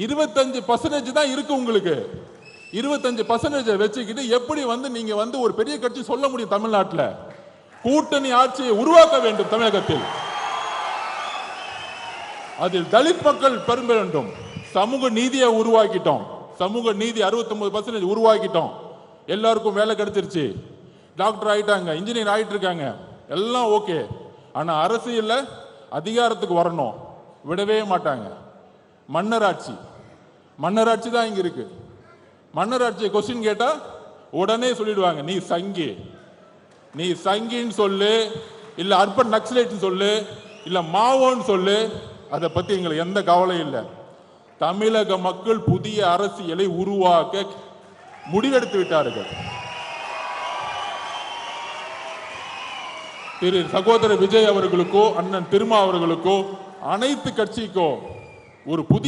25% தான் இருக்கு உங்களுக்கு. 25% வச்சுக்கிட்டு எப்படி நீங்க ஒரு பெரிய கட்சி சொல்ல முடியும்? தமிழ்நாட்டில் கூட்டணி ஆட்சியை உருவாக்க வேண்டும். தமிழகத்தில் அதில் தலித் மக்கள் பெரும்ப வேண்டும். சமூக நீதியை உருவாக்கிட்டோம். சமூக நீதி 69% உருவாக்கிட்டோம். எல்லாருக்கும் வேலை கிடைச்சிருச்சு. டாக்டர் ஆயிட்டாங்க, இன்ஜினியர் ஆயிட்டு இருக்காங்க, எல்லாம் ஓகே. ஆனா அரசியல்ல அதிகாரத்துக்கு வரணும், விடவே மாட்டாங்க. மன்னராட்சி தான் இங்க இருக்கு. மன்னராட்சியை கொஸ்டின் கேட்டா உடனே சொல்லிடுவாங்க, நீ சங்கின்னு சொல்லு, இல்ல அர்பன் நக்சலைட் சொல்லு, இல்ல மாவோன்னு சொல்லு, அதை பத்தி எங்களுக்கு எந்த கவலையும் இல்லை. தமிழக மக்கள் புதிய அரசியலை உருவாக்க முடிவெடுத்து விட்டார்கள். திரு சகோதரர் விஜய் அவர்களுக்கோ, அண்ணன் திருமா அவர்களுக்கோ, அனைத்து கட்சிக்கோ ஒரு புதிய